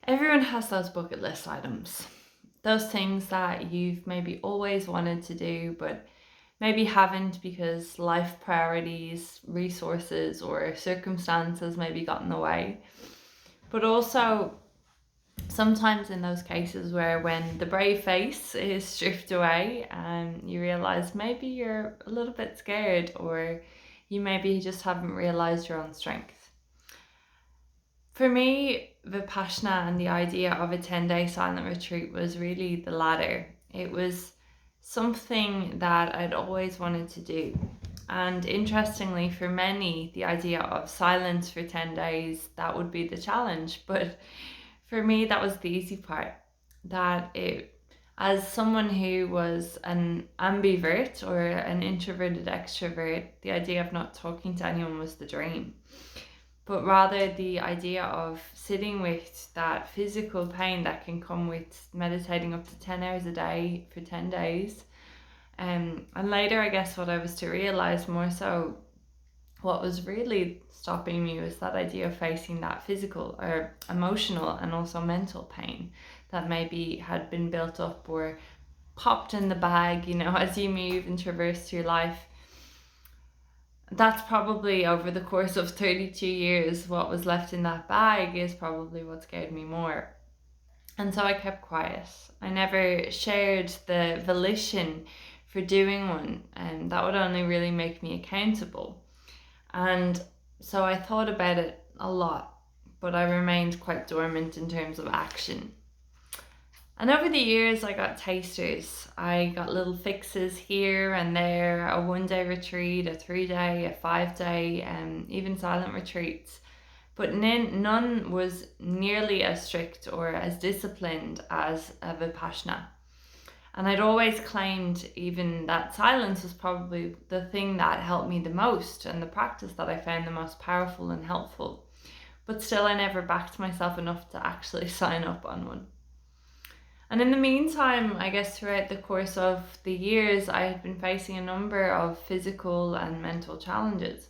Everyone has those bucket list items, those things that you've maybe always wanted to do, but maybe haven't because life priorities, resources, or circumstances maybe got in the way. But also, sometimes in those cases where when the brave face is stripped away and you realize maybe you're a little bit scared, or you maybe just haven't realized your own strength. For me, Vipassana and the idea of a 10-day silent retreat was really the latter. It was something that I'd always wanted to do. And interestingly, for many, the idea of silence for 10 days, that would be the challenge. But for me, that was the easy part. As someone who was an ambivert or an introverted extrovert, the idea of not talking to anyone was the dream. But rather the idea of sitting with that physical pain that can come with meditating up to 10 hours a day for 10 days. And later, I guess what I was to realize more so, what was really stopping me was that idea of facing that physical or emotional and also mental pain that maybe had been built up or popped in the bag, as you move and traverse through life. That's probably over the course of 32 years, what was left in that bag is probably what scared me more. And so I kept quiet. I never shared the volition for doing one, and that would only really make me accountable. And so I thought about it a lot, but I remained quite dormant in terms of action. And over the years, I got tasters. I got little fixes here and there, a 1-day retreat, a 3-day, a 5-day, and even silent retreats. But none was nearly as strict or as disciplined as a Vipassana. And I'd always claimed even that silence was probably the thing that helped me the most and the practice that I found the most powerful and helpful. But still, I never backed myself enough to actually sign up on one. And in the meantime, I guess throughout the course of the years, I had been facing a number of physical and mental challenges.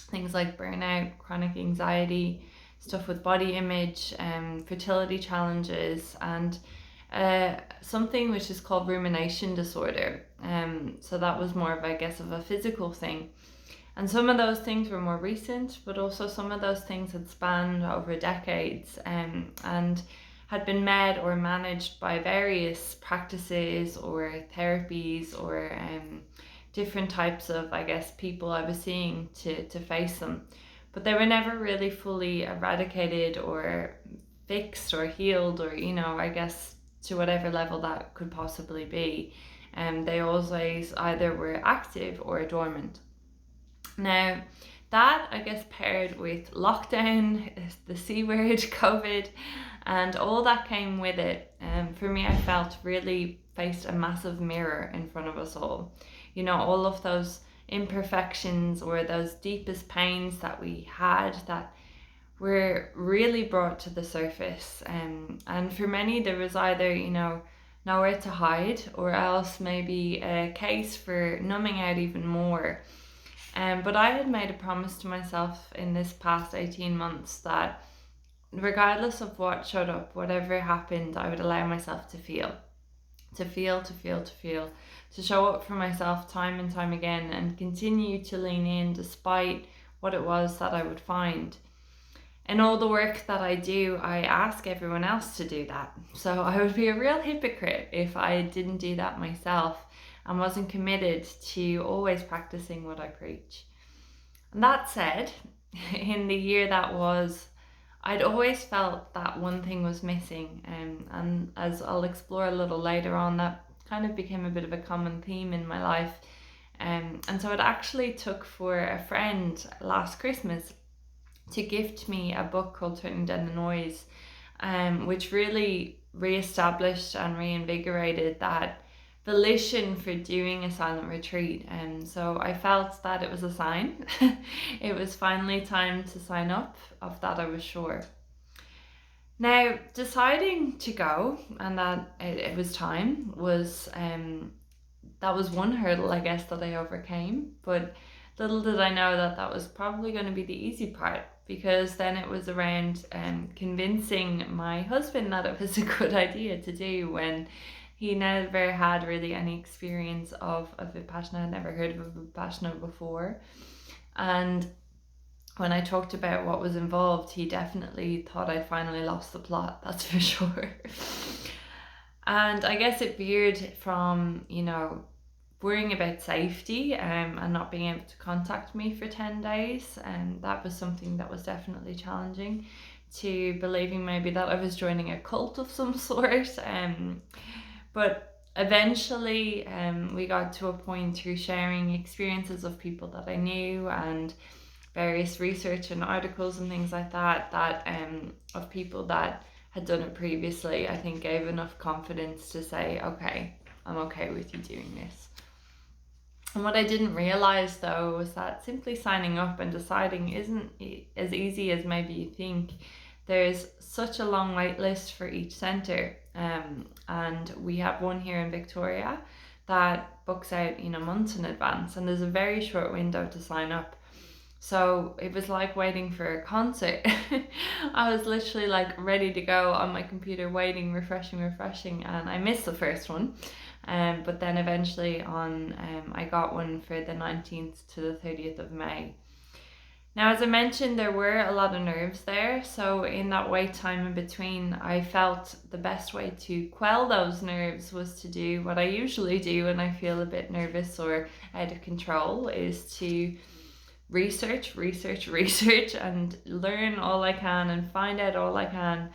Things like burnout, chronic anxiety, stuff with body image, fertility challenges, and something which is called rumination disorder. So that was more of, I guess, of a physical thing. And some of those things were more recent, but also some of those things had spanned over decades and had been met or managed by various practices or therapies or different types of, I guess, people I was seeing to face them. But they were never really fully eradicated or fixed or healed or, I guess, to whatever level that could possibly be. And they always either were active or dormant. Now, that, I guess, paired with lockdown, the C word, COVID, and all that came with it, for me, I felt really faced a massive mirror in front of us all. All of those imperfections or those deepest pains that we had that were really brought to the surface. And for many, there was either, nowhere to hide, or else maybe a case for numbing out even more. But I had made a promise to myself in this past 18 months that regardless of what showed up, whatever happened, I would allow myself to feel, to show up for myself time and time again and continue to lean in despite what it was that I would find. In all the work that I do, I ask everyone else to do that. So I would be a real hypocrite if I didn't do that myself and wasn't committed to always practicing what I preach. And that said, in the year that was, I'd always felt that one thing was missing. And as I'll explore a little later on, that kind of became a bit of a common theme in my life. And so it actually took for a friend last Christmas to gift me a book called Turning Down the Noise, which really re-established and reinvigorated that volition for doing a silent retreat. And so I felt that it was a sign. It was finally time to sign up, of that I was sure. Now, deciding to go and that it was time was that was one hurdle, I guess, that I overcame. But little did I know that that was probably going to be the easy part. because then it was around convincing my husband that it was a good idea to do, when he never had really any experience of a Vipassana, had never heard of a Vipassana before. And when I talked about what was involved, he definitely thought I finally lost the plot, that's for sure. And I guess it veered from, worrying about safety and not being able to contact me for 10 days. And that was something that was definitely challenging, to believing maybe that I was joining a cult of some sort. But eventually we got to a point through sharing experiences of people that I knew and various research and articles and things like that, of people that had done it previously, I think gave enough confidence to say, okay, I'm okay with you doing this. And what I didn't realize though was that simply signing up and deciding isn't as easy as maybe you think. There's such a long wait list for each centre, and we have one here in Victoria that books out months in advance, and there's a very short window to sign up. So it was like waiting for a concert. I was literally like ready to go on my computer, waiting, refreshing, and I missed the first one. But then eventually I got one for the 19th to the 30th of May. Now, as I mentioned, there were a lot of nerves there. So in that wait time in between, I felt the best way to quell those nerves was to do what I usually do when I feel a bit nervous or out of control, is to research and learn all I can and find out all I can.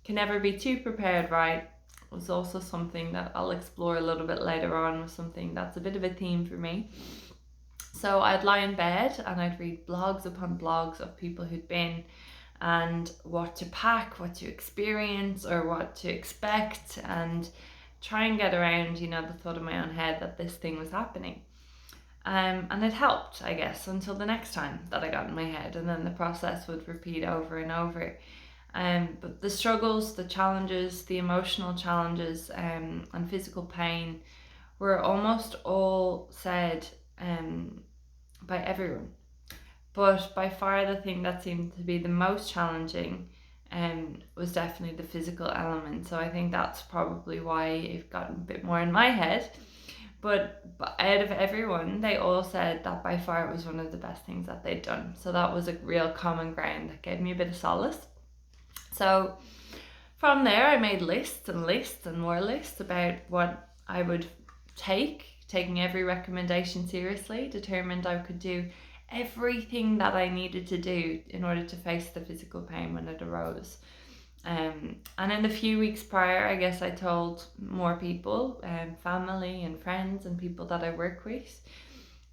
Can never be too prepared, right? Was also something that I'll explore a little bit later on, was something that's a bit of a theme for me. So I'd lie in bed and I'd read blogs upon blogs of people who'd been, and what to pack, what to experience, or what to expect, and try and get around, the thought in my own head that this thing was happening. And it helped, I guess, until the next time that I got in my head, and then the process would repeat over and over. But the struggles, the challenges, the emotional challenges, and physical pain were almost all said by everyone. But by far the thing that seemed to be the most challenging was definitely the physical element. So I think that's probably why it got a bit more in my head. But out of everyone, they all said that by far it was one of the best things that they'd done. So that was a real common ground that gave me a bit of solace. So from there, I made lists and more lists about what I would taking every recommendation seriously, determined I could do everything that I needed to do in order to face the physical pain when it arose. And in the few weeks prior, I guess I told more people, family and friends and people that I work with,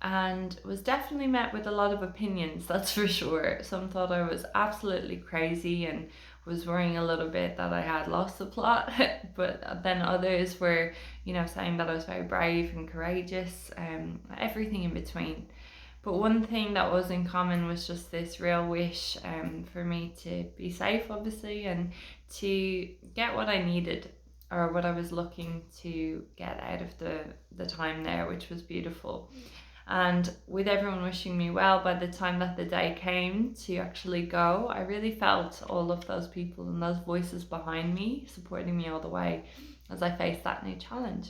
and was definitely met with a lot of opinions, that's for sure. Some thought I was absolutely crazy and was worrying a little bit that I had lost the plot, but then others were, saying that I was very brave and courageous, everything in between. But one thing that was in common was just this real wish for me to be safe, obviously, and to get what I needed, or what I was looking to get out of the time there, which was beautiful. And with everyone wishing me well, by the time that the day came to actually go, I really felt all of those people and those voices behind me, supporting me all the way as I faced that new challenge.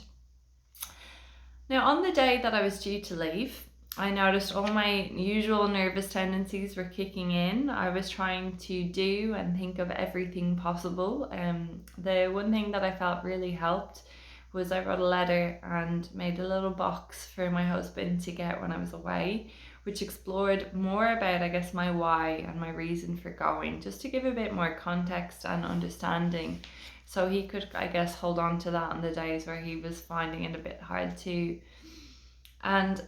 Now, on the day that I was due to leave, I noticed all my usual nervous tendencies were kicking in. I was trying to do and think of everything possible. The one thing that I felt really helped was I wrote a letter and made a little box for my husband to get when I was away, which explored more about, I guess, my why and my reason for going, just to give a bit more context and understanding, so he could, I guess, hold on to that on the days where he was finding it a bit hard too. And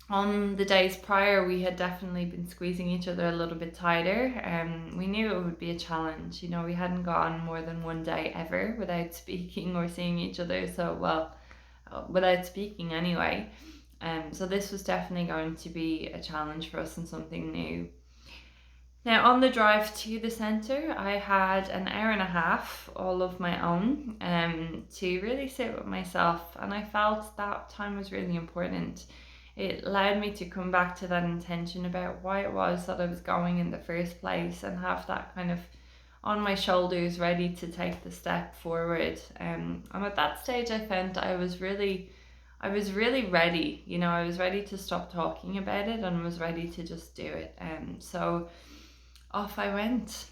on the days prior, we had definitely been squeezing each other a little bit tighter. We knew it would be a challenge. We hadn't gone more than one day ever without speaking or seeing each other. Without speaking anyway. So this was definitely going to be a challenge for us and something new. Now, on the drive to the centre, I had an hour and a half all of my own to really sit with myself, and I felt that time was really important. it allowed me to come back to that intention about why it was that I was going in the first place, and have that kind of on my shoulders, ready to take the step forward. And at that stage, I found I was really ready. You know, I was ready to stop talking about it and was ready to just do it. So off I went.